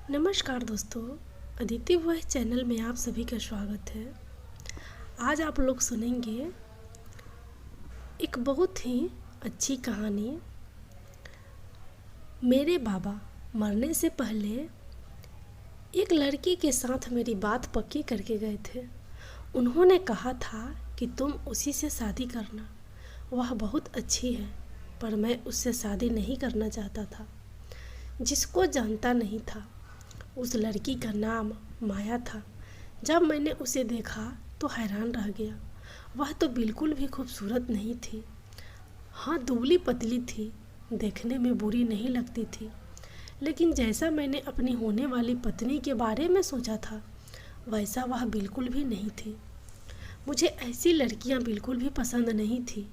नमस्कार दोस्तों, Aditi voice channel में आप सभी का स्वागत है। आज आप लोग सुनेंगे एक बहुत ही अच्छी कहानी। मेरे बाबा मरने से पहले एक लड़की के साथ मेरी बात पक्की करके गए थे। उन्होंने कहा था कि तुम उसी से शादी करना, वह बहुत अच्छी है। पर मैं उससे शादी नहीं करना चाहता था, जिसको जानता नहीं था। उस लड़की का नाम माया था। जब मैंने उसे देखा तो हैरान रह गया। वह तो बिल्कुल भी खूबसूरत नहीं थी। हाँ, दुबली पतली थी, देखने में बुरी नहीं लगती थी। लेकिन जैसा मैंने अपनी होने वाली पत्नी के बारे में सोचा था, वैसा वह बिल्कुल भी नहीं थी। मुझे ऐसी लड़कियां बिल्कुल भी पसंद नहीं थी,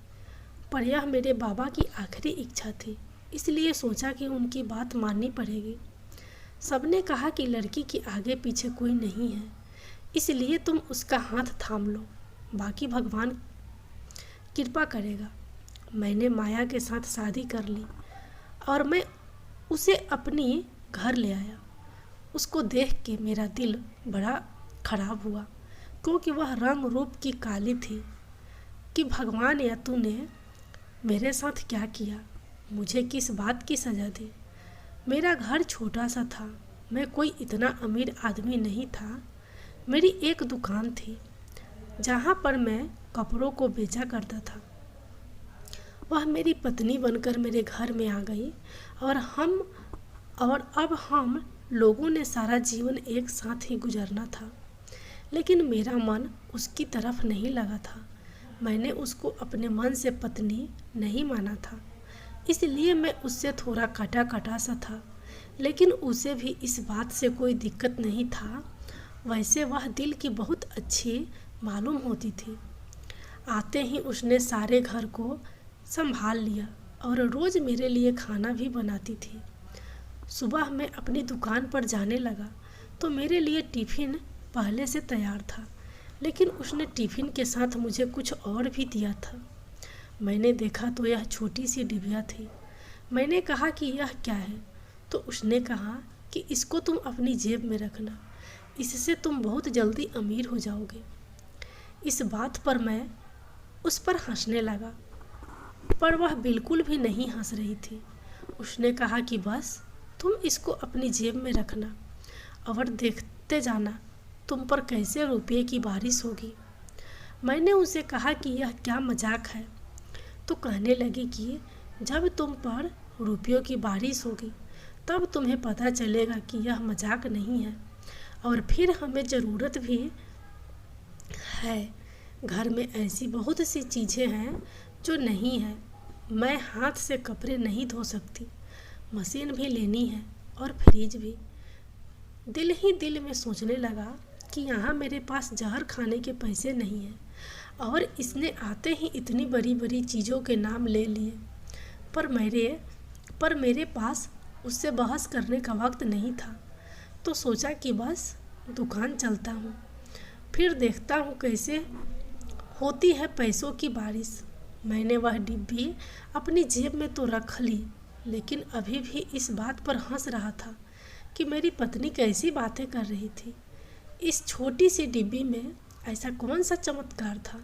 पर यह मेरे बाबा की आखिरी इच्छा थी, इसलिए सोचा कि उनकी बात माननी पड़ेगी। सबने कहा कि लड़की के आगे पीछे कोई नहीं है, इसलिए तुम उसका हाथ थाम लो, बाकी भगवान कृपा करेगा। मैंने माया के साथ शादी कर ली और मैं उसे अपनी घर ले आया। उसको देख के मेरा दिल बड़ा खराब हुआ, क्योंकि वह रंग रूप की काली थी। कि भगवान या तूने मेरे साथ क्या किया, मुझे किस बात की सज़ा दी। मेरा घर छोटा सा था, मैं कोई इतना अमीर आदमी नहीं था। मेरी एक दुकान थी जहाँ पर मैं कपड़ों को बेचा करता था। वह मेरी पत्नी बनकर मेरे घर में आ गई और अब हम लोगों ने सारा जीवन एक साथ ही गुजरना था। लेकिन मेरा मन उसकी तरफ नहीं लगा था। मैंने उसको अपने मन से पत्नी नहीं माना था, इसलिए मैं उससे थोड़ा कटा कटा सा था। लेकिन उसे भी इस बात से कोई दिक्कत नहीं था। वैसे वह दिल की बहुत अच्छी मालूम होती थी। आते ही उसने सारे घर को संभाल लिया और रोज़ मेरे लिए खाना भी बनाती थी। सुबह मैं अपनी दुकान पर जाने लगा तो मेरे लिए टिफ़िन पहले से तैयार था, लेकिन उसने टिफ़िन के साथ मुझे कुछ और भी दिया था। मैंने देखा तो यह छोटी सी डिबिया थी। मैंने कहा कि यह क्या है, तो उसने कहा कि इसको तुम अपनी जेब में रखना, इससे तुम बहुत जल्दी अमीर हो जाओगे। इस बात पर मैं उस पर हंसने लगा, पर वह बिल्कुल भी नहीं हंस रही थी। उसने कहा कि बस तुम इसको अपनी जेब में रखना और देखते जाना तुम पर कैसे रुपये की बारिश होगी। मैंने उसे कहा कि यह क्या मजाक है, तो कहने लगी कि जब तुम पर रुपयों की बारिश होगी तब तुम्हें पता चलेगा कि यह मजाक नहीं है, और फिर हमें ज़रूरत भी है। घर में ऐसी बहुत सी चीज़ें हैं जो नहीं है। मैं हाथ से कपड़े नहीं धो सकती, मशीन भी लेनी है और फ्रिज भी। दिल ही दिल में सोचने लगा कि यहाँ मेरे पास जहर खाने के पैसे नहीं हैं, और इसने आते ही इतनी बड़ी बड़ी चीज़ों के नाम ले लिए। पर मेरे पास उससे बहस करने का वक्त नहीं था, तो सोचा कि बस दुकान चलता हूँ, फिर देखता हूँ कैसे होती है पैसों की बारिश। मैंने वह डिब्बी अपनी जेब में तो रख ली, लेकिन अभी भी इस बात पर हंस रहा था कि मेरी पत्नी कैसी बातें कर रही थी। इस छोटी सी डिब्बी में ऐसा कौन सा चमत्कार था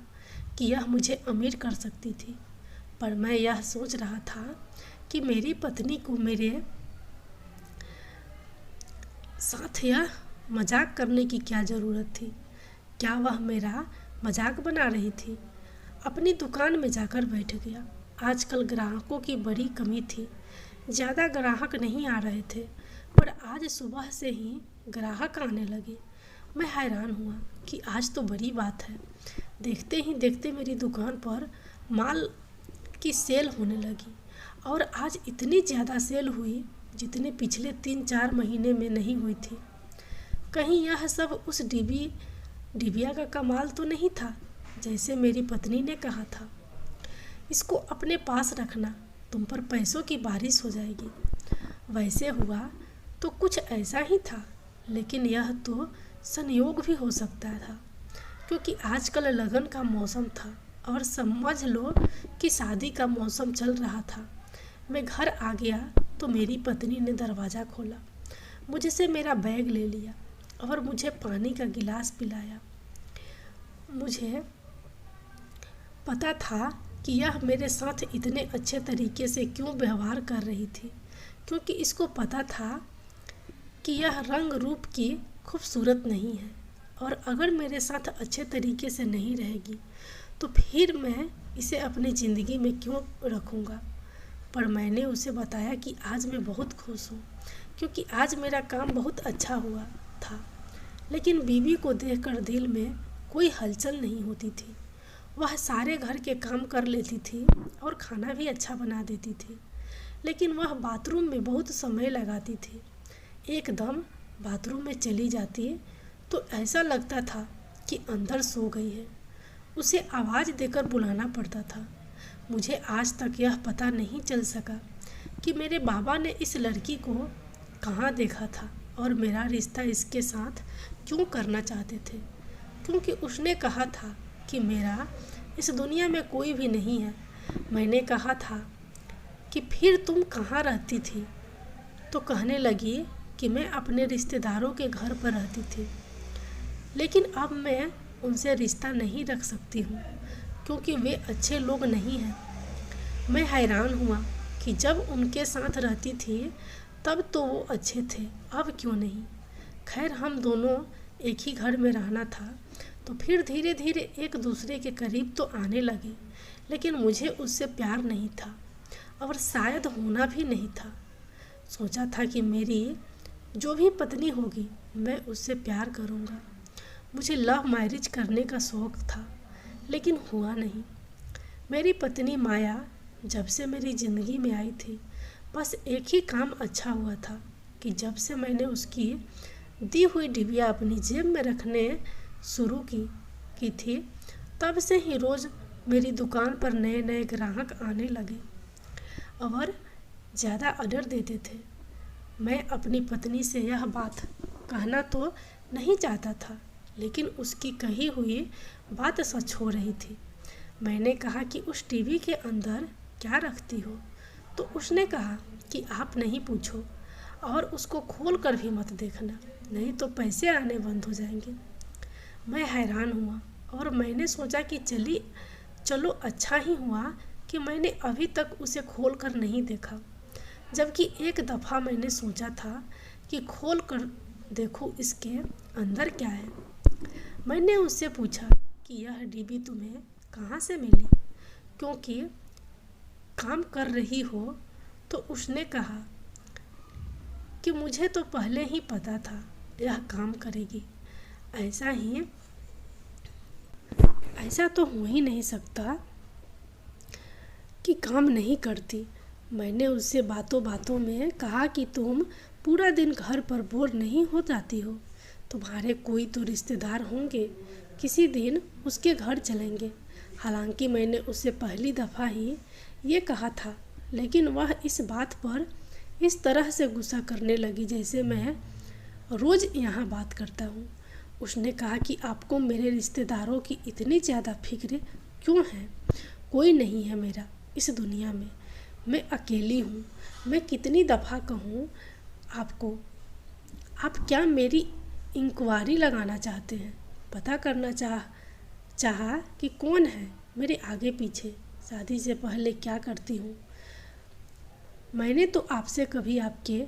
कि यह मुझे अमीर कर सकती थी। पर मैं यह सोच रहा था कि मेरी पत्नी को मेरे साथ यह मजाक करने की क्या ज़रूरत थी। क्या वह मेरा मजाक बना रही थी। अपनी दुकान में जाकर बैठ गया। आजकल ग्राहकों की बड़ी कमी थी, ज़्यादा ग्राहक नहीं आ रहे थे, पर आज सुबह से ही ग्राहक आने लगे। मैं हैरान हुआ कि आज तो बड़ी बात है। देखते ही देखते मेरी दुकान पर माल की सेल होने लगी, और आज इतनी ज़्यादा सेल हुई जितने पिछले 3-4 महीने में नहीं हुई थी। कहीं यह सब उस डिबिया का कमाल तो नहीं था, जैसे मेरी पत्नी ने कहा था। इसको अपने पास रखना, तुम पर पैसों की बारिश हो जाएगी। वैसे हुआ तो कुछ ऐसा ही था, लेकिन यह तो संयोग भी हो सकता था, क्योंकि आजकल लगन का मौसम था और समझ लो कि शादी का मौसम चल रहा था। मैं घर आ गया तो मेरी पत्नी ने दरवाज़ा खोला। मुझसे मेरा बैग ले लिया और मुझे पानी का गिलास पिलाया। मुझे पता था कि यह मेरे साथ इतने अच्छे तरीके से क्यों व्यवहार कर रही थी, क्योंकि इसको पता था कि यह रंग रूप की खूबसूरत नहीं है और अगर मेरे साथ अच्छे तरीके से नहीं रहेगी तो फिर मैं इसे अपनी ज़िंदगी में क्यों रखूँगा। पर मैंने उसे बताया कि आज मैं बहुत खुश हूँ क्योंकि आज मेरा काम बहुत अच्छा हुआ था। लेकिन बीवी को देखकर दिल में कोई हलचल नहीं होती थी। वह सारे घर के काम कर लेती थी और खाना भी अच्छा बना देती थी, लेकिन वह बाथरूम में बहुत समय लगाती थी। एकदम बाथरूम में चली जाती तो ऐसा लगता था कि अंदर सो गई है। उसे आवाज़ देकर बुलाना पड़ता था। मुझे आज तक यह पता नहीं चल सका कि मेरे बाबा ने इस लड़की को कहाँ देखा था और मेरा रिश्ता इसके साथ क्यों करना चाहते थे, क्योंकि उसने कहा था कि मेरा इस दुनिया में कोई भी नहीं है। मैंने कहा था कि फिर तुम कहाँ रहती थी, तो कहने लगी कि मैं अपने रिश्तेदारों के घर पर रहती थी, लेकिन अब मैं उनसे रिश्ता नहीं रख सकती हूँ क्योंकि वे अच्छे लोग नहीं हैं। मैं हैरान हुआ कि जब उनके साथ रहती थी तब तो वो अच्छे थे, अब क्यों नहीं। खैर, हम दोनों एक ही घर में रहना था तो फिर धीरे धीरे एक दूसरे के करीब तो आने लगे, लेकिन मुझे उससे प्यार नहीं था और शायद होना भी नहीं था। सोचा था कि मेरी जो भी पत्नी होगी मैं उससे प्यार करूँगा। मुझे लव मैरिज करने का शौक़ था, लेकिन हुआ नहीं। मेरी पत्नी माया जब से मेरी ज़िंदगी में आई थी, बस एक ही काम अच्छा हुआ था कि जब से मैंने उसकी दी हुई डिबिया अपनी जेब में रखने शुरू की थी, तब से ही रोज़ मेरी दुकान पर नए नए ग्राहक आने लगे और ज़्यादा ऑर्डर देते थे। मैं अपनी पत्नी से यह बात कहना तो नहीं चाहता था, लेकिन उसकी कही हुई बात सच हो रही थी। मैंने कहा कि उस टीवी के अंदर क्या रखती हो, तो उसने कहा कि आप नहीं पूछो और उसको खोल कर भी मत देखना, नहीं तो पैसे आने बंद हो जाएंगे। मैं हैरान हुआ और मैंने सोचा कि चलो अच्छा ही हुआ कि मैंने अभी तक उसे खोल कर नहीं देखा, जबकि एक दफ़ा मैंने सोचा था कि खोल कर देखूं इसके अंदर क्या है। मैंने उससे पूछा कि यह डीबी तुम्हें कहाँ से मिली, क्योंकि काम कर रही हो, तो उसने कहा कि मुझे तो पहले ही पता था यह काम करेगी। ऐसा तो हो ही नहीं सकता कि काम नहीं करती। मैंने उससे बातों बातों में कहा कि तुम पूरा दिन घर पर बोर नहीं हो जाती हो, तुम्हारे कोई तो रिश्तेदार होंगे, किसी दिन उसके घर चलेंगे। हालांकि मैंने उससे पहली दफ़ा ही ये कहा था, लेकिन वह इस बात पर इस तरह से गुस्सा करने लगी जैसे मैं रोज़ यहाँ बात करता हूँ। उसने कहा कि आपको मेरे रिश्तेदारों की इतनी ज़्यादा फिक्र क्यों है? कोई नहीं है मेरा इस दुनिया में, मैं अकेली हूँ। मैं कितनी दफ़ा कहूँ आपको, आप क्या मेरी इंक्वायरी लगाना चाहते हैं, पता करना चाहा कि कौन है मेरे आगे पीछे, शादी से पहले क्या करती हूँ। मैंने तो आपसे कभी आपके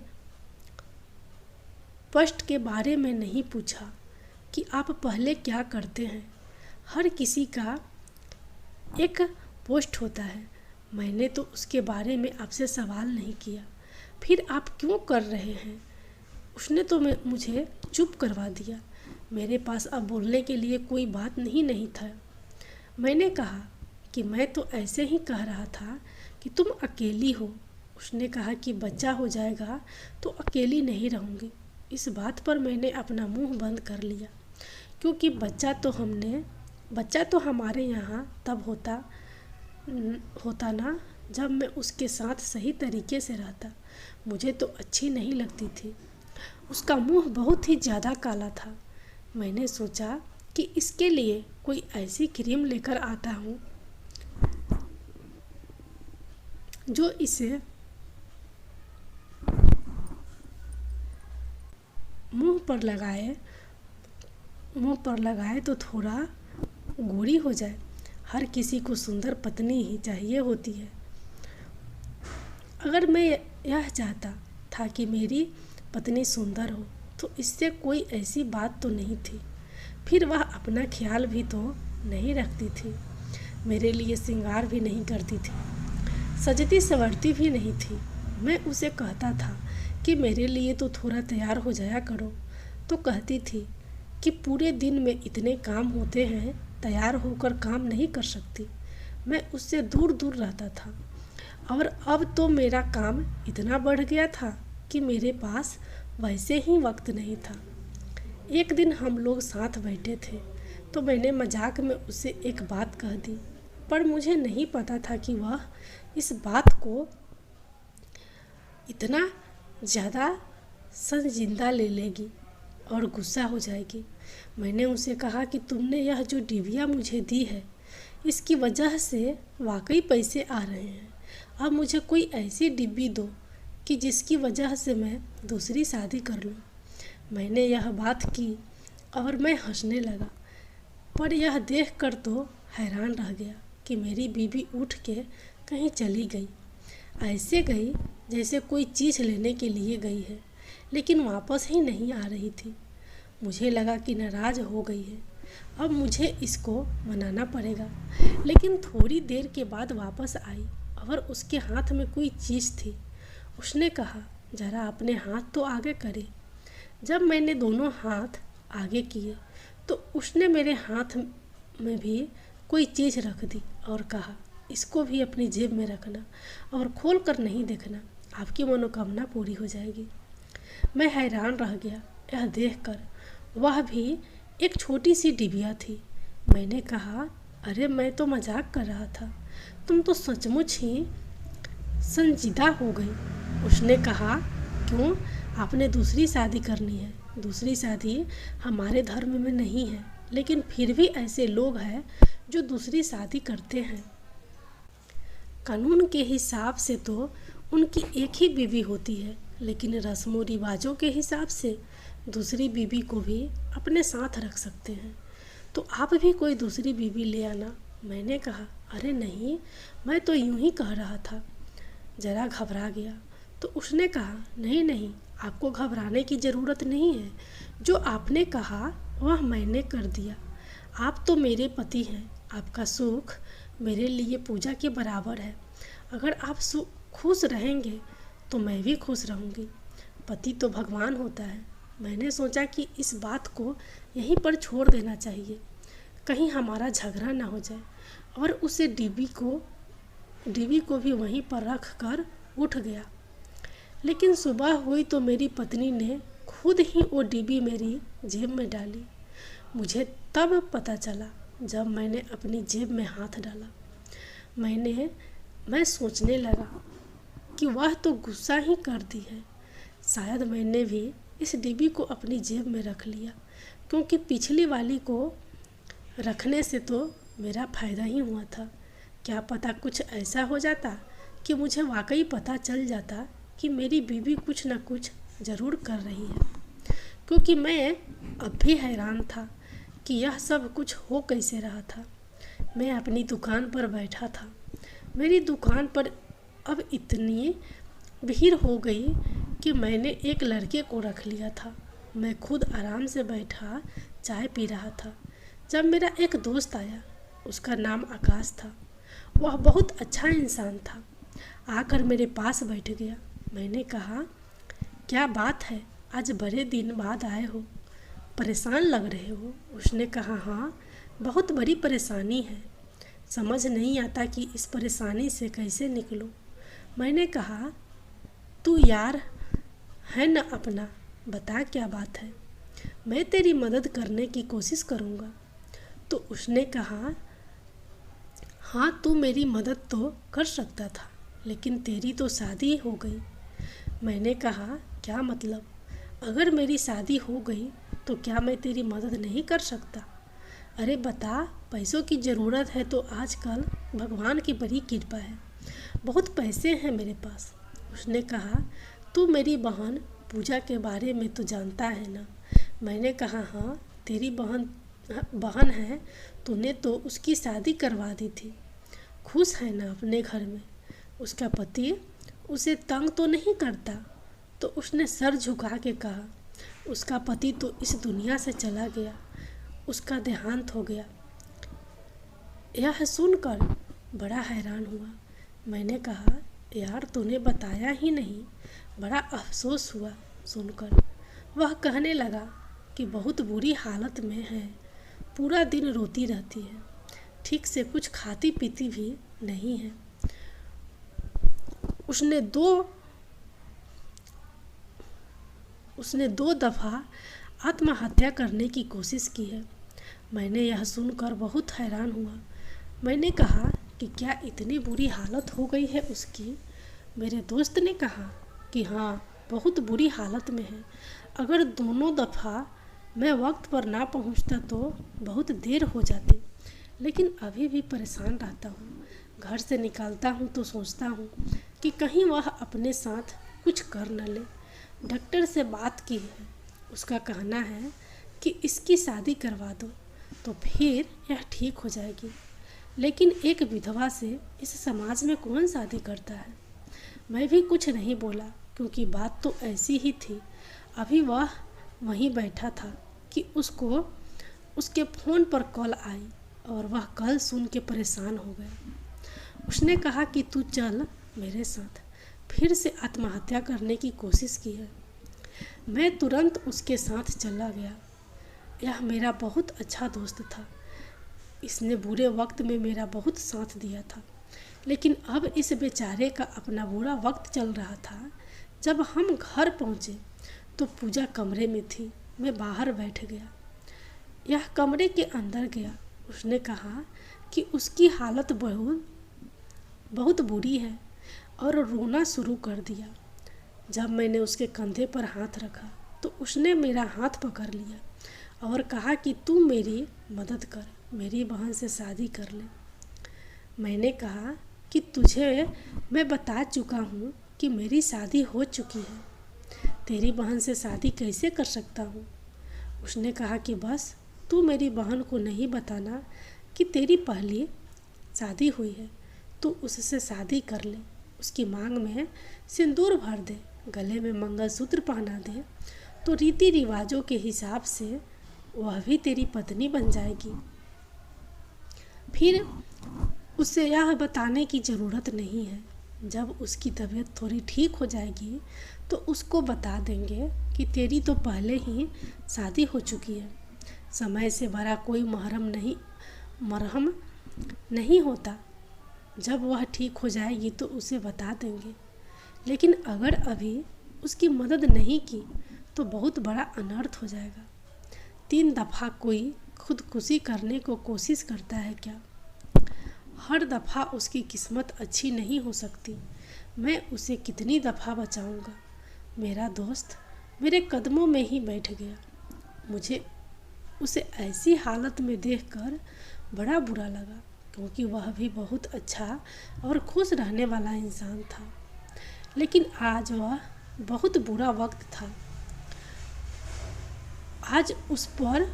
पोस्ट के बारे में नहीं पूछा कि आप पहले क्या करते हैं। हर किसी का एक पोस्ट होता है, मैंने तो उसके बारे में आपसे सवाल नहीं किया। फिर आप क्यों कर रहे हैं? उसने तो मुझे चुप करवा दिया। मेरे पास अब बोलने के लिए कोई बात नहीं था। मैंने कहा कि मैं तो ऐसे ही कह रहा था कि तुम अकेली हो। उसने कहा कि बच्चा हो जाएगा तो अकेली नहीं रहूँगी। इस बात पर मैंने अपना मुंह बंद कर लिया, क्योंकि बच्चा तो हमारे यहाँ तब होता ना जब मैं उसके साथ सही तरीके से रहता। मुझे तो अच्छी नहीं लगती थी। उसका मुंह बहुत ही ज़्यादा काला था। मैंने सोचा कि इसके लिए कोई ऐसी क्रीम लेकर आता हूँ जो इसे मुंह पर लगाए तो थोड़ा गोरी हो जाए। हर किसी को सुंदर पत्नी ही चाहिए होती है। अगर मैं यह चाहता था कि मेरी पत्नी सुंदर हो तो इससे कोई ऐसी बात तो नहीं थी। फिर वह अपना ख्याल भी तो नहीं रखती थी, मेरे लिए श्रृंगार भी नहीं करती थी, सजती संवरती भी नहीं थी। मैं उसे कहता था कि मेरे लिए तो थोड़ा तैयार हो जाया करो, तो कहती थी कि पूरे दिन में इतने काम होते हैं, तैयार होकर काम नहीं कर सकती। मैं उससे दूर दूर रहता था और अब तो मेरा काम इतना बढ़ गया था कि मेरे पास वैसे ही वक्त नहीं था। एक दिन हम लोग साथ बैठे थे तो मैंने मजाक में उसे एक बात कह दी, पर मुझे नहीं पता था कि वह इस बात को इतना ज़्यादा संजीदा ले लेगी और गुस्सा हो जाएगी। मैंने उसे कहा कि तुमने यह जो डिबिया मुझे दी है, इसकी वजह से वाकई पैसे आ रहे हैं। अब मुझे कोई ऐसी डिब्बी दो कि जिसकी वजह से मैं दूसरी शादी कर लूँ। मैंने यह बात की और मैं हंसने लगा, पर यह देखकर तो हैरान रह गया कि मेरी बीवी उठ के कहीं चली गई। ऐसे गई जैसे कोई चीज़ लेने के लिए गई है, लेकिन वापस ही नहीं आ रही थी। मुझे लगा कि नाराज़ हो गई है, अब मुझे इसको मनाना पड़ेगा। लेकिन थोड़ी देर के बाद वापस आई और उसके हाथ में कोई चीज़ थी। उसने कहा, ज़रा अपने हाथ तो आगे करे। जब मैंने दोनों हाथ आगे किए तो उसने मेरे हाथ में भी कोई चीज़ रख दी और कहा, इसको भी अपनी जेब में रखना और खोल कर नहीं देखना, आपकी मनोकामना पूरी हो जाएगी। मैं हैरान रह गया यह देखकर। वह भी एक छोटी सी डिबिया थी। मैंने कहा, अरे मैं तो मजाक कर रहा था, तुम तो सचमुच ही संजीदा हो गई। उसने कहा, क्यों, आपने दूसरी शादी करनी है? दूसरी शादी हमारे धर्म में नहीं है, लेकिन फिर भी ऐसे लोग हैं जो दूसरी शादी करते हैं। कानून के हिसाब से तो उनकी एक ही बीवी होती है, लेकिन रस्मों रिवाजों के हिसाब से दूसरी बीवी को भी अपने साथ रख सकते हैं। तो आप भी कोई दूसरी बीवी ले आना। मैंने कहा, अरे नहीं, मैं तो यूं ही कह रहा था। ज़रा घबरा गया तो उसने कहा, नहीं नहीं, आपको घबराने की ज़रूरत नहीं है। जो आपने कहा वह मैंने कर दिया। आप तो मेरे पति हैं, आपका सुख मेरे लिए पूजा के बराबर है। अगर आप खुश रहेंगे तो मैं भी खुश रहूँगी। पति तो भगवान होता है। मैंने सोचा कि इस बात को यहीं पर छोड़ देना चाहिए, कहीं हमारा झगड़ा ना हो जाए, और उसे डिब्बी को भी वहीं पर रख कर उठ गया। लेकिन सुबह हुई तो मेरी पत्नी ने खुद ही वो डिब्बी मेरी जेब में डाली। मुझे तब पता चला जब मैंने अपनी जेब में हाथ डाला। मैं सोचने लगा कि वह तो गुस्सा ही कर दी है। शायद मैंने भी इस डिब्बी को अपनी जेब में रख लिया, क्योंकि पिछली वाली को रखने से तो मेरा फ़ायदा ही हुआ था। क्या पता कुछ ऐसा हो जाता कि मुझे वाकई पता चल जाता कि मेरी बीवी कुछ न कुछ ज़रूर कर रही है, क्योंकि मैं अब भी हैरान था कि यह सब कुछ हो कैसे रहा था। मैं अपनी दुकान पर बैठा था। मेरी दुकान पर अब इतनी भीड़ हो गई कि मैंने एक लड़के को रख लिया था। मैं खुद आराम से बैठा चाय पी रहा था जब मेरा एक दोस्त आया। उसका नाम आकाश था। वह बहुत अच्छा इंसान था। आकर मेरे पास बैठ गया। मैंने कहा, क्या बात है, आज बड़े दिन बाद आए हो, परेशान लग रहे हो? उसने कहा, हाँ, बहुत बड़ी परेशानी है, समझ नहीं आता कि इस परेशानी से कैसे निकलूं। मैंने कहा, तू यार है न अपना, बता क्या बात है, मैं तेरी मदद करने की कोशिश करूँगा। तो उसने कहा, हाँ, तू मेरी मदद तो कर सकता था, लेकिन तेरी तो शादी हो गई। मैंने कहा, क्या मतलब? अगर मेरी शादी हो गई तो क्या मैं तेरी मदद नहीं कर सकता? अरे बता, पैसों की ज़रूरत है तो आजकल भगवान की बड़ी कृपा है, बहुत पैसे हैं मेरे पास। उसने कहा, तू मेरी बहन पूजा के बारे में तो जानता है ना, मैंने कहा, हाँ तेरी बहन है, तूने तो उसकी शादी करवा दी थी। खुश है ना अपने घर में? उसका पति उसे तंग तो नहीं करता? तो उसने सर झुका के कहा, उसका पति तो इस दुनिया से चला गया, उसका देहांत हो गया। यह सुनकर बड़ा हैरान हुआ। मैंने कहा, यार तूने बताया ही नहीं, बड़ा अफसोस हुआ सुनकर। वह कहने लगा कि बहुत बुरी हालत में है, पूरा दिन रोती रहती है, ठीक से कुछ खाती पीती भी नहीं है। उसने दो दफ़ा आत्महत्या करने की कोशिश की है। मैंने यह सुनकर बहुत हैरान हुआ। मैंने कहा कि क्या इतनी बुरी हालत हो गई है उसकी? मेरे दोस्त ने कहा कि हाँ, बहुत बुरी हालत में है। अगर दोनों दफ़ा मैं वक्त पर ना पहुंचता तो बहुत देर हो जाती, लेकिन अभी भी परेशान रहता हूँ। घर से निकलता हूँ तो सोचता हूँ कि कहीं वह अपने साथ कुछ कर न ले। डॉक्टर से बात की है, उसका कहना है कि इसकी शादी करवा दो तो फिर यह ठीक हो जाएगी। लेकिन एक विधवा से इस समाज में कौन शादी करता है? मैं भी कुछ नहीं बोला, क्योंकि बात तो ऐसी ही थी। अभी वह वहीं बैठा था कि उसको उसके फ़ोन पर कॉल आई और वह कॉल सुन के परेशान हो गया। उसने कहा कि तू चल मेरे साथ। फिर से आत्महत्या करने की कोशिश की है। मैं तुरंत उसके साथ चला गया। यह मेरा बहुत अच्छा दोस्त था। इसने बुरे वक्त में मेरा बहुत साथ दिया था, लेकिन अब इस बेचारे का अपना बुरा वक्त चल रहा था। जब हम घर पहुँचे तो पूजा कमरे में थी। मैं बाहर बैठ गया। यह कमरे के अंदर गया। उसने कहा कि उसकी हालत बहुत बुरी है और रोना शुरू कर दिया। जब मैंने उसके कंधे पर हाथ रखा तो उसने मेरा हाथ पकड़ लिया और कहा कि तू मेरी मदद कर, मेरी बहन से शादी कर ले। मैंने कहा कि तुझे मैं बता चुका हूँ कि मेरी शादी हो चुकी है, तेरी बहन से शादी कैसे कर सकता हूँ? उसने कहा कि बस तू मेरी बहन को नहीं बताना कि तेरी पहली शादी हुई है, तू उससे शादी कर ले, उसकी मांग में सिंदूर भर दे, गले में मंगलसूत्र पहना दे, तो रीति रिवाजों के हिसाब से वह भी तेरी पत्नी बन जाएगी। फिर उसे यह बताने की ज़रूरत नहीं है। जब उसकी तबीयत थोड़ी ठीक हो जाएगी तो उसको बता देंगे कि तेरी तो पहले ही शादी हो चुकी है। समय से बड़ा कोई मरहम नहीं होता। जब वह ठीक हो जाएगी तो उसे बता देंगे। लेकिन अगर अभी उसकी मदद नहीं की तो बहुत बड़ा अनर्थ हो जाएगा। 3 दफ़ा कोई खुदकुशी करने को कोशिश करता है क्या? हर दफ़ा उसकी किस्मत अच्छी नहीं हो सकती। मैं उसे कितनी दफ़ा बचाऊंगा? मेरा दोस्त मेरे कदमों में ही बैठ गया। मुझे उसे ऐसी हालत में देखकर बड़ा बुरा लगा, क्योंकि वह भी बहुत अच्छा और खुश रहने वाला इंसान था। लेकिन आज वह बहुत बुरा वक्त था। आज उस पर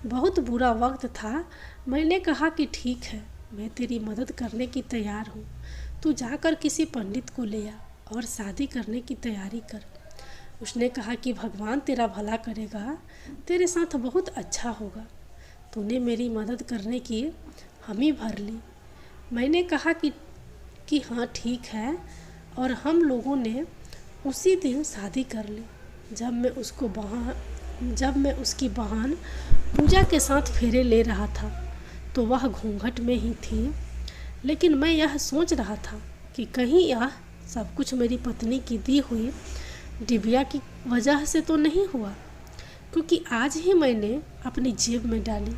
बहुत बुरा वक्त था। मैंने कहा कि ठीक है, मैं तेरी मदद करने की तैयार हूँ। तू जाकर किसी पंडित को ले आ और शादी करने की तैयारी कर। उसने कहा कि भगवान तेरा भला करेगा, तेरे साथ बहुत अच्छा होगा। तूने मेरी मदद करने की हामी भर ली। मैंने कहा कि हाँ ठीक है, और हम लोगों ने उसी दिन शादी कर ली। जब मैं उसकी बहन पूजा के साथ फेरे ले रहा था तो वह घूंघट में ही थी। लेकिन मैं यह सोच रहा था कि कहीं यह सब कुछ मेरी पत्नी की दी हुई डिबिया की वजह से तो नहीं हुआ, क्योंकि आज ही मैंने अपनी जेब में डाली।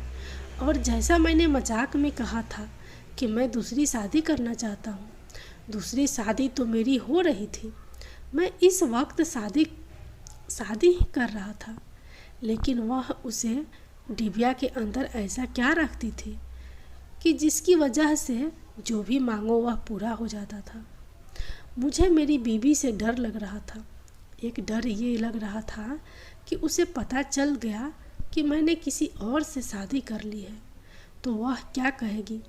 और जैसा मैंने मजाक में कहा था कि मैं दूसरी शादी करना चाहता हूँ, दूसरी शादी तो मेरी हो रही थी। मैं इस वक्त शादी ही कर रहा था, लेकिन वह उसे डिबिया के अंदर ऐसा क्या रखती थी कि जिसकी वजह से जो भी मांगो वह पूरा हो जाता था। मुझे मेरी बीवी से डर लग रहा था। एक डर ये लग रहा था कि उसे पता चल गया कि मैंने किसी और से शादी कर ली है तो वह क्या कहेगी।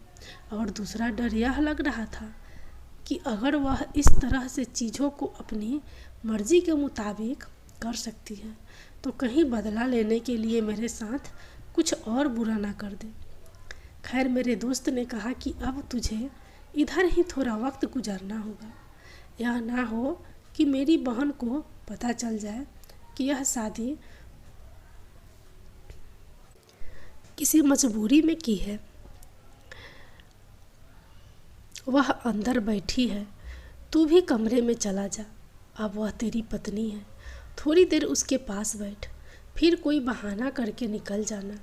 और दूसरा डर यह लग रहा था कि अगर वह इस तरह से चीज़ों को अपनी मर्जी के मुताबिक कर सकती है तो कहीं बदला लेने के लिए मेरे साथ कुछ और बुरा ना कर दे। खैर, मेरे दोस्त ने कहा कि अब तुझे इधर ही थोड़ा वक्त गुजारना होगा। यह ना हो कि मेरी बहन को पता चल जाए कि यह शादी किसी मजबूरी में की है। वह अंदर बैठी है, तू भी कमरे में चला जा। अब वह तेरी पत्नी है, थोड़ी देर उसके पास बैठ, फिर कोई बहाना करके निकल जाना।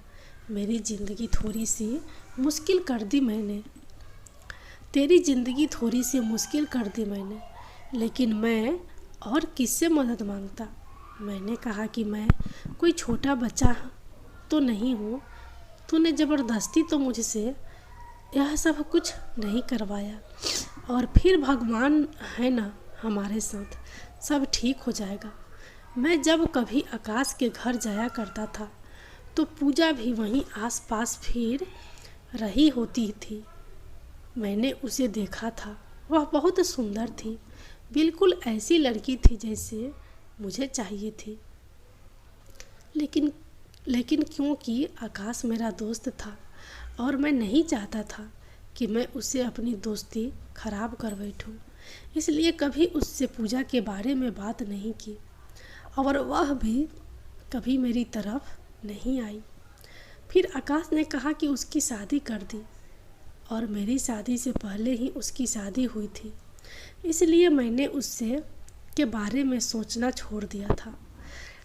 मेरी ज़िंदगी थोड़ी सी मुश्किल कर दी मैंने, तेरी ज़िंदगी थोड़ी सी मुश्किल कर दी मैंने, लेकिन मैं और किससे मदद मांगता। मैंने कहा कि मैं कोई छोटा बच्चा तो नहीं हूँ, तूने ज़बरदस्ती तो मुझसे यह सब कुछ नहीं करवाया। और फिर भगवान है ना हमारे साथ, सब ठीक हो जाएगा। मैं जब कभी आकाश के घर जाया करता था तो पूजा भी वहीं आसपास फिर रही होती थी। मैंने उसे देखा था, वह बहुत सुंदर थी, बिल्कुल ऐसी लड़की थी जैसे मुझे चाहिए थी। लेकिन क्योंकि आकाश मेरा दोस्त था और मैं नहीं चाहता था कि मैं उससे अपनी दोस्ती खराब कर बैठूं, इसलिए कभी उससे पूजा के बारे में बात नहीं की और वह भी कभी मेरी तरफ नहीं आई। फिर आकाश ने कहा कि उसकी शादी कर दी और मेरी शादी से पहले ही उसकी शादी हुई थी, इसलिए मैंने उससे के बारे में सोचना छोड़ दिया था।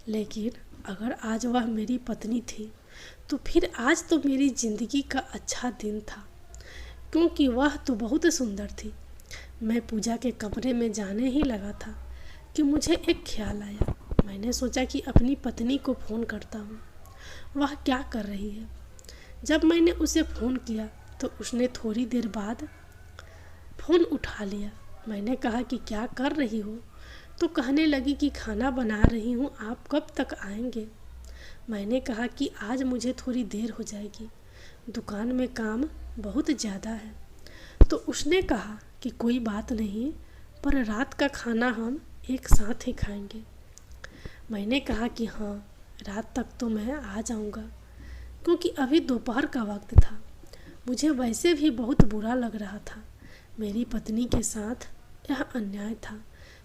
लेकिन अगर आज वह मेरी पत्नी थी तो फिर आज तो मेरी ज़िंदगी का अच्छा दिन था, क्योंकि वह तो बहुत सुंदर थी। मैं पूजा के कमरे में जाने ही लगा था कि मुझे एक ख्याल आया। मैंने सोचा कि अपनी पत्नी को फ़ोन करता हूँ, वह क्या कर रही है। जब मैंने उसे फ़ोन किया तो उसने थोड़ी देर बाद फ़ोन उठा लिया। मैंने कहा कि क्या कर रही हो, तो कहने लगी कि खाना बना रही हूँ, आप कब तक आएंगे। मैंने कहा कि आज मुझे थोड़ी देर हो जाएगी, दुकान में काम बहुत ज़्यादा है। तो उसने कहा कि कोई बात नहीं, पर रात का खाना हम एक साथ ही खाएंगे। मैंने कहा कि हाँ, रात तक तो मैं आ जाऊंगा, क्योंकि अभी दोपहर का वक्त था। मुझे वैसे भी बहुत बुरा लग रहा था। मेरी पत्नी के साथ यह अन्याय था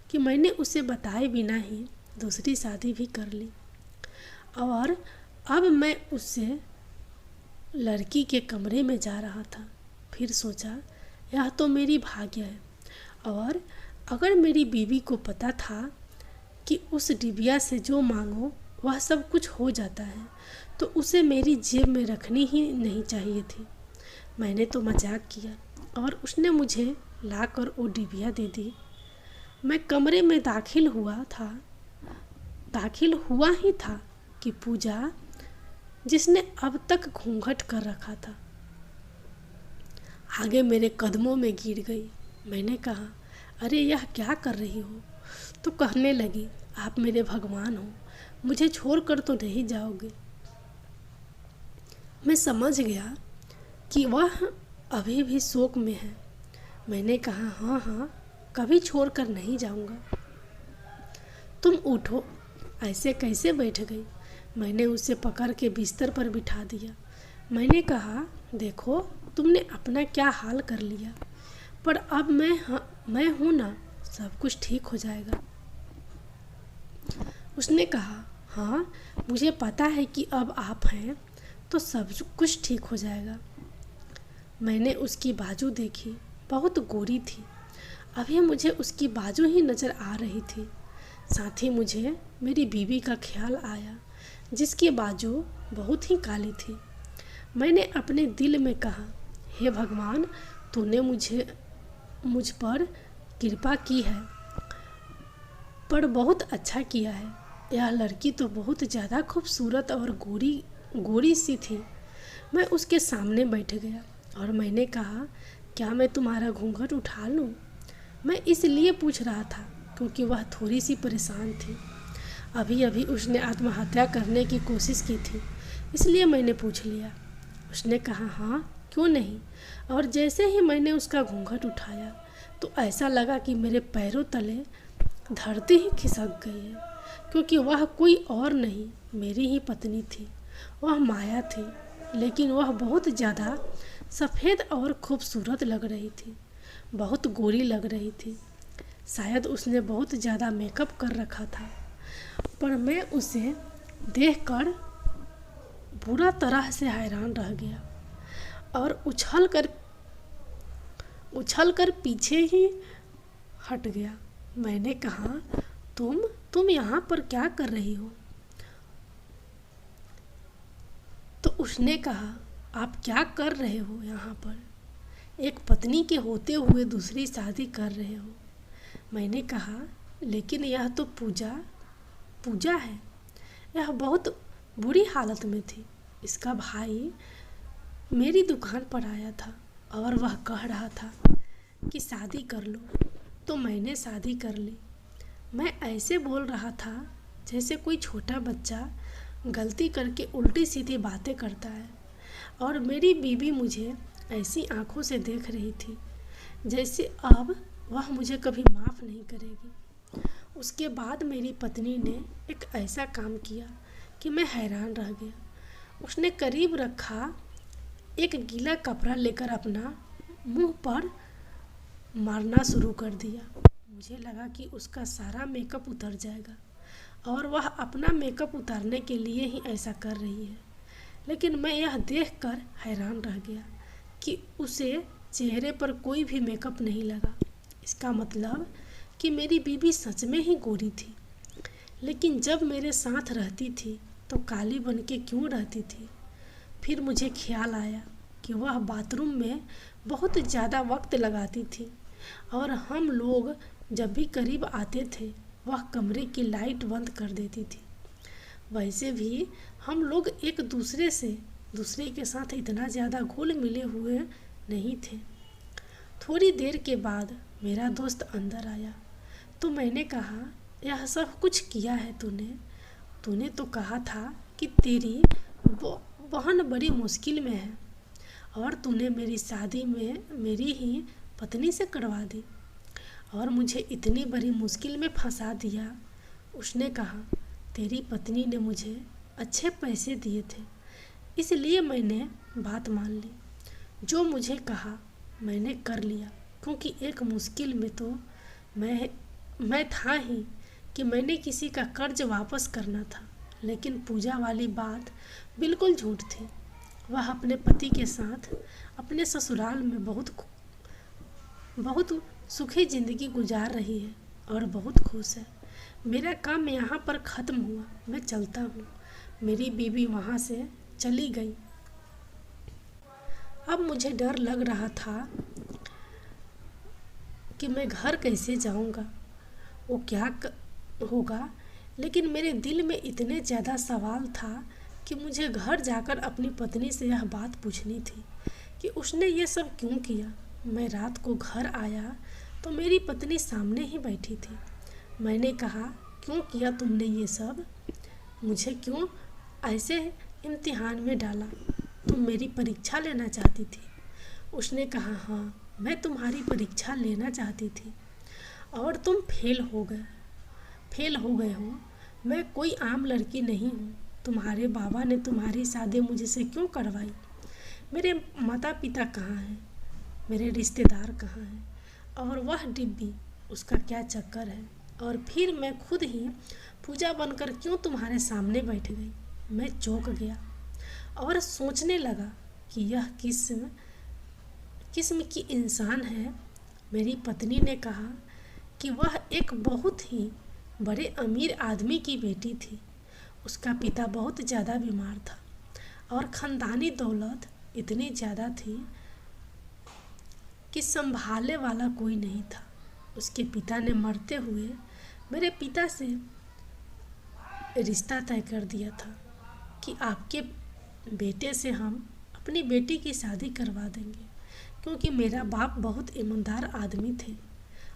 कि मैंने उसे बताए बिना ही दूसरी शादी भी कर ली और अब मैं उससे लड़की के कमरे में जा रहा था। फिर सोचा यह तो मेरी भाग्य है, और अगर मेरी बीवी को पता था कि उस डिबिया से जो मांगो वह सब कुछ हो जाता है, तो उसे मेरी जेब में रखनी ही नहीं चाहिए थी। मैंने तो मजाक किया और उसने मुझे लाकर वो डिबिया दे दी। मैं कमरे में दाखिल हुआ ही था कि पूजा, जिसने अब तक घूंघट कर रखा था, आगे मेरे कदमों में गिर गई। मैंने कहा, अरे यह क्या कर रही हो। तो कहने लगी, आप मेरे भगवान हो, मुझे छोड़कर तो नहीं जाओगे। मैं समझ गया कि वह अभी भी शोक में है। मैंने कहा, हाँ हाँ, कभी छोड़कर नहीं जाऊंगा। तुम उठो, ऐसे कैसे बैठ गई। मैंने उसे पकड़ के बिस्तर पर बिठा दिया। मैंने कहा, देखो तुमने अपना क्या हाल कर लिया, पर अब मैं हूँ ना, सब कुछ ठीक हो जाएगा। उसने कहा, हाँ मुझे पता है कि अब आप हैं तो सब कुछ ठीक हो जाएगा। मैंने उसकी बाजू देखी, बहुत गोरी थी। अभी मुझे उसकी बाजू ही नज़र आ रही थी। साथ ही मुझे मेरी बीवी का ख्याल आया, जिसकी बाजू बहुत ही काली थी। मैंने अपने दिल में कहा, हे भगवान, तूने मुझ पर कृपा की है, पर बहुत अच्छा किया है। यह लड़की तो बहुत ज़्यादा खूबसूरत और गोरी सी थी। मैं उसके सामने बैठ गया और मैंने कहा, क्या मैं तुम्हारा घूंघट उठा लूं? मैं इसलिए पूछ रहा था क्योंकि वह थोड़ी सी परेशान थी। अभी अभी उसने आत्महत्या करने की कोशिश की थी, इसलिए मैंने पूछ लिया। उसने कहा हाँ, क्यों नहीं। और जैसे ही मैंने उसका घूंघट उठाया तो ऐसा लगा कि मेरे पैरों तले धरती ही खिसक गई है, क्योंकि वह कोई और नहीं, मेरी ही पत्नी थी। वह माया थी, लेकिन वह बहुत ज़्यादा सफ़ेद और खूबसूरत लग रही थी, बहुत गोरी लग रही थी। शायद उसने बहुत ज़्यादा मेकअप कर रखा था, पर मैं उसे देखकर बुरा तरह से हैरान रह गया और उछलकर पीछे ही हट गया। मैंने कहा तुम यहाँ पर क्या कर रही हो? तो उसने कहा आप क्या कर रहे हो यहाँ पर? एक पत्नी के होते हुए दूसरी शादी कर रहे हो। मैंने कहा लेकिन यह तो पूजा है। यह बहुत बुरी हालत में थी। इसका भाई मेरी दुकान पर आया था और वह कह रहा था कि शादी कर लो, तो मैंने शादी कर ली। मैं ऐसे बोल रहा था जैसे कोई छोटा बच्चा गलती करके उल्टी सीधी बातें करता है, और मेरी बीवी मुझे ऐसी आंखों से देख रही थी जैसे अब वह मुझे कभी माफ़ नहीं करेगी। उसके बाद मेरी पत्नी ने एक ऐसा काम किया कि मैं हैरान रह गया। उसने करीब रखा एक गीला कपड़ा लेकर अपना मुंह पर मारना शुरू कर दिया। मुझे लगा कि उसका सारा मेकअप उतर जाएगा और वह अपना मेकअप उतारने के लिए ही ऐसा कर रही है, लेकिन मैं यह देखकर हैरान रह गया कि उसे चेहरे पर कोई भी मेकअप नहीं लगा। इसका मतलब कि मेरी बीवी सच में ही गोरी थी, लेकिन जब मेरे साथ रहती थी तो काली बन के क्यों रहती थी। फिर मुझे ख्याल आया कि वह बाथरूम में बहुत ज़्यादा वक्त लगाती थी, और हम लोग जब भी करीब आते थे वह कमरे की लाइट बंद कर देती थी। वैसे भी हम लोग एक दूसरे के साथ इतना ज़्यादा घुल मिले हुए नहीं थे। थोड़ी देर के बाद मेरा दोस्त अंदर आया तो मैंने कहा यह सब कुछ किया है तूने तो कहा था कि तेरी बहन बड़ी मुश्किल में है और तूने मेरी शादी में मेरी ही पत्नी से करवा दी और मुझे इतनी बड़ी मुश्किल में फंसा दिया। उसने कहा तेरी पत्नी ने मुझे अच्छे पैसे दिए थे, इसलिए मैंने बात मान ली। जो मुझे कहा मैंने कर लिया, क्योंकि एक मुश्किल में तो मैं था ही कि मैंने किसी का कर्ज वापस करना था। लेकिन पूजा वाली बात बिल्कुल झूठ थी। वह अपने पति के साथ अपने ससुराल में बहुत सुखी ज़िंदगी गुजार रही है और बहुत खुश है। मेरा काम यहाँ पर ख़त्म हुआ, मैं चलता हूँ। मेरी बीवी वहाँ से चली गई। अब मुझे डर लग रहा था कि मैं घर कैसे जाऊँगा, वो क्या होगा। लेकिन मेरे दिल में इतने ज़्यादा सवाल था कि मुझे घर जाकर अपनी पत्नी से यह बात पूछनी थी कि उसने ये सब क्यों किया। मैं रात को घर आया तो मेरी पत्नी सामने ही बैठी थी। मैंने कहा क्यों किया तुमने ये सब? मुझे क्यों ऐसे इम्तिहान में डाला? तुम मेरी परीक्षा लेना चाहती थी। उसने कहा हाँ, मैं तुम्हारी परीक्षा लेना चाहती थी और तुम फेल हो गए हो। मैं कोई आम लड़की नहीं हूँ। तुम्हारे बाबा ने तुम्हारी शादी मुझसे क्यों करवाई? मेरे माता पिता कहाँ हैं? मेरे रिश्तेदार कहाँ हैं? और वह डिब्बी, उसका क्या चक्कर है? और फिर मैं खुद ही पूजा बनकर क्यों तुम्हारे सामने बैठ गई? मैं चौंक गया और सोचने लगा कि यह किस्म की इंसान है। मेरी पत्नी ने कहा कि वह एक बहुत ही बड़े अमीर आदमी की बेटी थी। उसका पिता बहुत ज़्यादा बीमार था और ख़ानदानी दौलत इतनी ज़्यादा थी कि संभालने वाला कोई नहीं था। उसके पिता ने मरते हुए मेरे पिता से रिश्ता तय कर दिया था कि आपके बेटे से हम अपनी बेटी की शादी करवा देंगे, क्योंकि मेरा बाप बहुत ईमानदार आदमी थे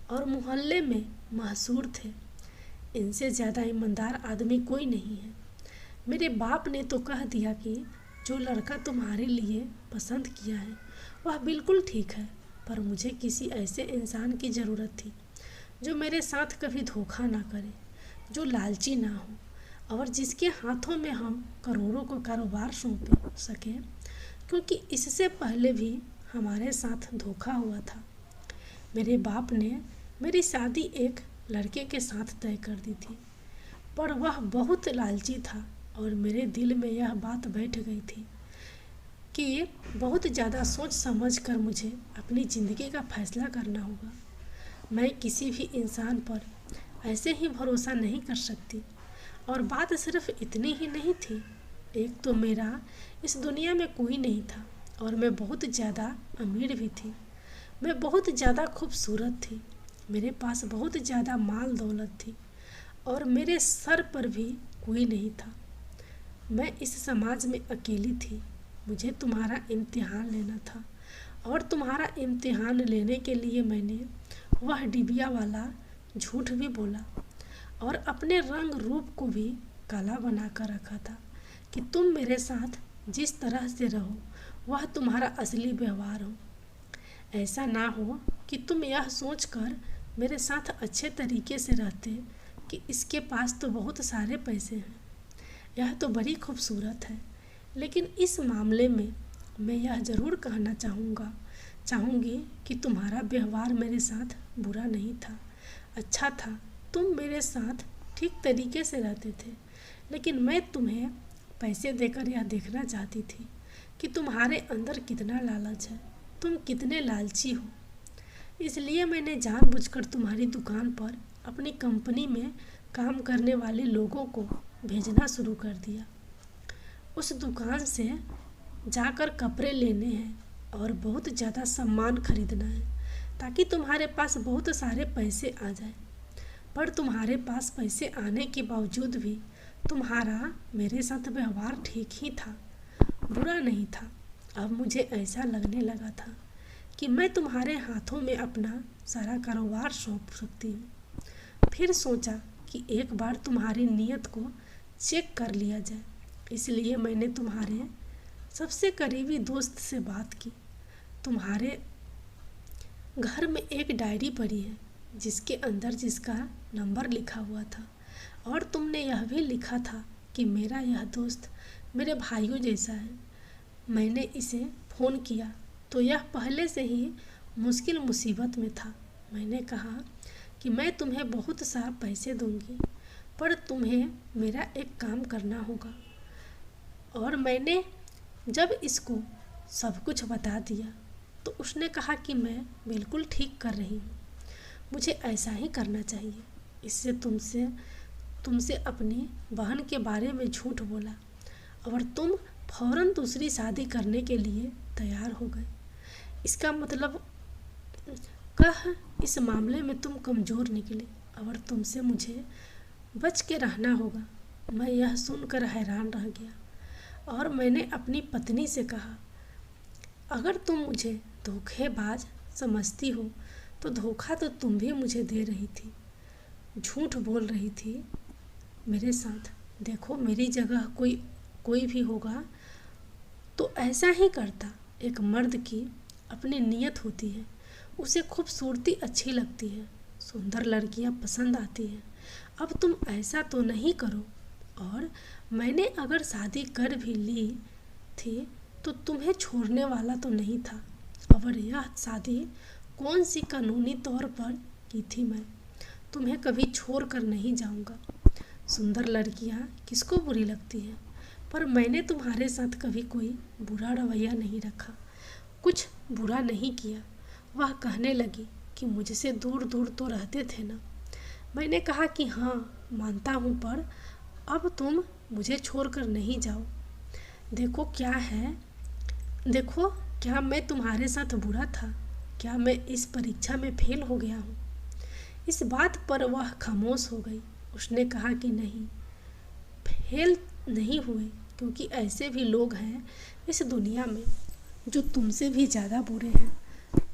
और मोहल्ले में मशहूर थे। इनसे ज़्यादा ईमानदार आदमी कोई नहीं है। मेरे बाप ने तो कह दिया कि जो लड़का तुम्हारे लिए पसंद किया है वह बिल्कुल ठीक है, पर मुझे किसी ऐसे इंसान की ज़रूरत थी जो मेरे साथ कभी धोखा ना करे, जो लालची ना हो और जिसके हाथों में हम करोड़ों का कारोबार सौंप सकें, क्योंकि इससे पहले भी हमारे साथ धोखा हुआ था। मेरे बाप ने मेरी शादी एक लड़के के साथ तय कर दी थी, पर वह बहुत लालची था और मेरे दिल में यह बात बैठ गई थी कि बहुत ज़्यादा सोच समझ कर मुझे अपनी ज़िंदगी का फैसला करना होगा। मैं किसी भी इंसान पर ऐसे ही भरोसा नहीं कर सकती। और बात सिर्फ इतनी ही नहीं थी, एक तो मेरा इस दुनिया में कोई नहीं था और मैं बहुत ज़्यादा अमीर भी थी। मैं बहुत ज़्यादा खूबसूरत थी, मेरे पास बहुत ज़्यादा माल दौलत थी और मेरे सर पर भी कोई नहीं था। मैं इस समाज में अकेली थी। मुझे तुम्हारा इम्तिहान लेना था और तुम्हारा इम्तिहान लेने के लिए मैंने वह डिबिया वाला झूठ भी बोला और अपने रंग रूप को भी काला बना कर रखा था कि तुम मेरे साथ जिस तरह से रहो वह तुम्हारा असली व्यवहार हो। ऐसा ना हो कि तुम यह सोचकर मेरे साथ अच्छे तरीके से रहते कि इसके पास तो बहुत सारे पैसे हैं, यह तो बड़ी खूबसूरत है। लेकिन इस मामले में मैं यह ज़रूर कहना चाहूँगी कि तुम्हारा व्यवहार मेरे साथ बुरा नहीं था, अच्छा था। तुम मेरे साथ ठीक तरीके से रहते थे, लेकिन मैं तुम्हें पैसे देकर यह देखना चाहती थी कि तुम्हारे अंदर कितना लालच है, तुम कितने लालची हो। इसलिए मैंने जानबूझकर तुम्हारी दुकान पर अपनी कंपनी में काम करने वाले लोगों को भेजना शुरू कर दिया। उस दुकान से जाकर कपड़े लेने हैं और बहुत ज़्यादा सामान खरीदना है ताकि तुम्हारे पास बहुत सारे पैसे आ जाए। पर तुम्हारे पास पैसे आने के बावजूद भी तुम्हारा मेरे साथ व्यवहार ठीक ही था, बुरा नहीं था। अब मुझे ऐसा लगने लगा था कि मैं तुम्हारे हाथों में अपना सारा कारोबार सौंप सकती हूँ। फिर सोचा कि एक बार तुम्हारी नीयत को चेक कर लिया जाए, इसलिए मैंने तुम्हारे सबसे करीबी दोस्त से बात की। तुम्हारे घर में एक डायरी पड़ी है जिसके अंदर जिसका नंबर लिखा हुआ था और तुमने यह भी लिखा था कि मेरा यह दोस्त मेरे भाइयों जैसा है। मैंने इसे फ़ोन किया तो यह पहले से ही मुश्किल मुसीबत में था। मैंने कहा कि मैं तुम्हें बहुत सा पैसे दूंगी, पर तुम्हें मेरा एक काम करना होगा। और मैंने जब इसको सब कुछ बता दिया तो उसने कहा कि मैं बिल्कुल ठीक कर रही हूँ, मुझे ऐसा ही करना चाहिए। इससे तुमसे अपनी बहन के बारे में झूठ बोला और तुम फौरन दूसरी शादी करने के लिए तैयार हो गए। इसका मतलब इस मामले में तुम कमज़ोर निकले और तुमसे मुझे बच के रहना होगा। मैं यह सुनकर हैरान रह गया और मैंने अपनी पत्नी से कहा, अगर तुम मुझे धोखेबाज समझती हो तो धोखा तो तुम भी मुझे दे रही थी, झूठ बोल रही थी मेरे साथ। देखो मेरी जगह कोई भी होगा तो ऐसा ही करता। एक मर्द की अपनी नीयत होती है, उसे खूबसूरती अच्छी लगती है, सुंदर लड़कियां पसंद आती हैं। अब तुम ऐसा तो नहीं करो। और मैंने अगर शादी कर भी ली थी तो तुम्हें छोड़ने वाला तो नहीं था। और यह शादी कौन सी कानूनी तौर पर की थी। मैं तुम्हें कभी छोड़ कर नहीं जाऊंगा। सुंदर लड़कियां किसको बुरी लगती हैं, पर मैंने तुम्हारे साथ कभी कोई बुरा रवैया नहीं रखा, कुछ बुरा नहीं किया। वह कहने लगी कि मुझसे दूर दूर तो रहते थे ना। मैंने कहा कि हाँ मानता हूँ, पर अब तुम मुझे छोड़कर नहीं जाओ। देखो क्या मैं तुम्हारे साथ बुरा था? क्या मैं इस परीक्षा में फेल हो गया हूँ? इस बात पर वह खामोश हो गई। उसने कहा कि नहीं, फेल नहीं हुए, क्योंकि ऐसे भी लोग हैं इस दुनिया में जो तुमसे भी ज़्यादा बुरे हैं।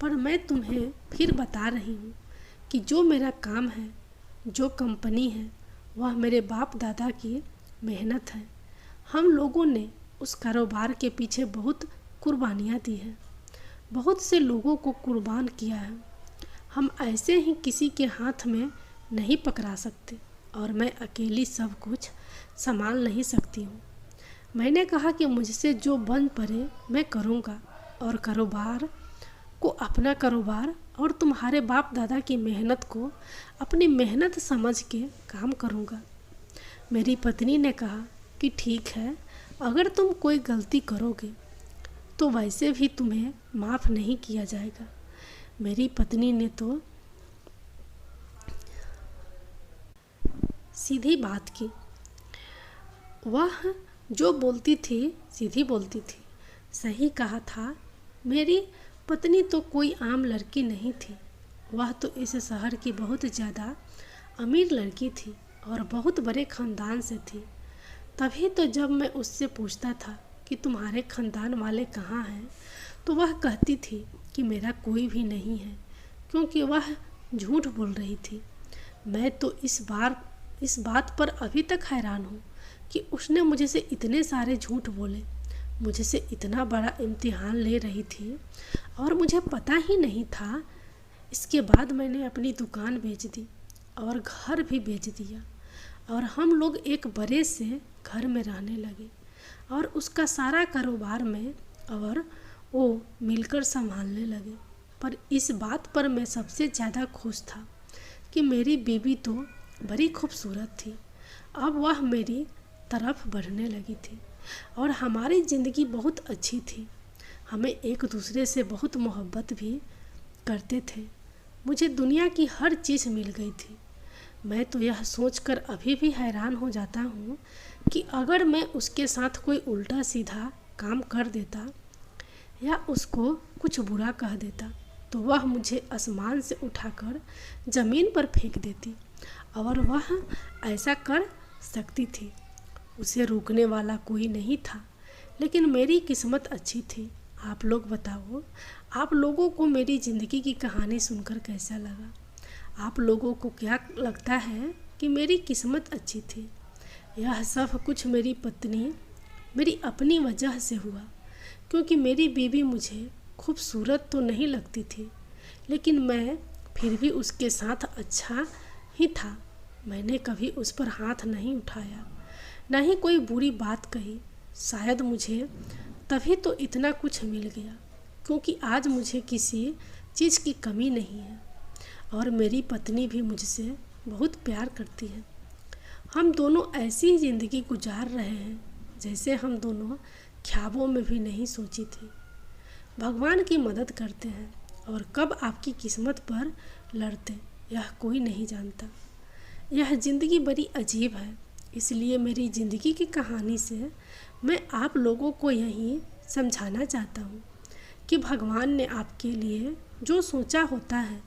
पर मैं तुम्हें फिर बता रही हूँ कि जो मेरा काम है, जो कंपनी है, वह मेरे बाप दादा की मेहनत है। हम लोगों ने उस कारोबार के पीछे बहुत कुर्बानियाँ दी हैं, बहुत से लोगों को कुर्बान किया है। हम ऐसे ही किसी के हाथ में नहीं पकड़ा सकते और मैं अकेली सब कुछ संभाल नहीं सकती हूँ। मैंने कहा कि मुझसे जो बन पड़े मैं करूँगा और कारोबार को अपना कारोबार और तुम्हारे बाप दादा की मेहनत को अपनी मेहनत समझ के काम करूँगा। मेरी पत्नी ने कहा कि ठीक है, अगर तुम कोई गलती करोगे तो वैसे भी तुम्हें माफ़ नहीं किया जाएगा। मेरी पत्नी ने तो सीधी बात की। वह जो बोलती थी सीधी बोलती थी। सही कहा था। मेरी पत्नी तो कोई आम लड़की नहीं थी। वह तो इस शहर की बहुत ज़्यादा अमीर लड़की थी और बहुत बड़े ख़ानदान से थी। तभी तो जब मैं उससे पूछता था कि तुम्हारे ख़ानदान वाले कहाँ हैं, तो वह कहती थी कि मेरा कोई भी नहीं है, क्योंकि वह झूठ बोल रही थी। मैं तो इस बात पर अभी तक हैरान हूँ कि उसने मुझे से इतने सारे झूठ बोले। मुझे से इतना बड़ा इम्तिहान ले रही थी और मुझे पता ही नहीं था। इसके बाद मैंने अपनी दुकान बेच दी और घर भी बेच दिया और हम लोग एक बड़े से घर में रहने लगे और उसका सारा कारोबार में और वो मिलकर संभालने लगे। पर इस बात पर मैं सबसे ज़्यादा खुश था कि मेरी बीवी तो बड़ी खूबसूरत थी। अब वह मेरी तरफ बढ़ने लगी थी और हमारी ज़िंदगी बहुत अच्छी थी। हमें एक दूसरे से बहुत मोहब्बत भी करते थे। मुझे दुनिया की हर चीज़ मिल गई थी। मैं तो यह सोचकर अभी भी हैरान हो जाता हूँ कि अगर मैं उसके साथ कोई उल्टा सीधा काम कर देता या उसको कुछ बुरा कह देता तो वह मुझे आसमान से उठाकर ज़मीन पर फेंक देती और वह ऐसा कर सकती थी। उसे रोकने वाला कोई नहीं था। लेकिन मेरी किस्मत अच्छी थी। आप लोग बताओ, आप लोगों को मेरी ज़िंदगी की कहानी सुनकर कैसा लगा? आप लोगों को क्या लगता है कि मेरी किस्मत अच्छी थी? यह सब कुछ मेरी पत्नी मेरी अपनी वजह से हुआ, क्योंकि मेरी बीवी मुझे खूबसूरत तो नहीं लगती थी, लेकिन मैं फिर भी उसके साथ अच्छा ही था। मैंने कभी उस पर हाथ नहीं उठाया, ना ही कोई बुरी बात कही। शायद मुझे तभी तो इतना कुछ मिल गया, क्योंकि आज मुझे किसी चीज़ की कमी नहीं है और मेरी पत्नी भी मुझसे बहुत प्यार करती है। हम दोनों ऐसी ही ज़िंदगी गुजार रहे हैं जैसे हम दोनों ख्वाबों में भी नहीं सोची थी। भगवान की मदद करते हैं और कब आपकी किस्मत पर लड़ते यह कोई नहीं जानता। यह ज़िंदगी बड़ी अजीब है, इसलिए मेरी ज़िंदगी की कहानी से मैं आप लोगों को यही समझाना चाहता हूँ कि भगवान ने आपके लिए जो सोचा होता है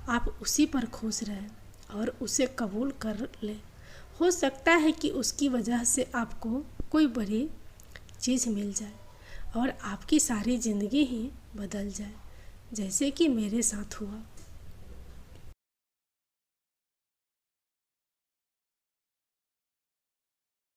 आप उसी पर खुश रहें और उसे कबूल कर लें। हो सकता है कि उसकी वजह से आपको कोई बड़ी चीज़ मिल जाए और आपकी सारी ज़िंदगी ही बदल जाए, जैसे कि मेरे साथ हुआ।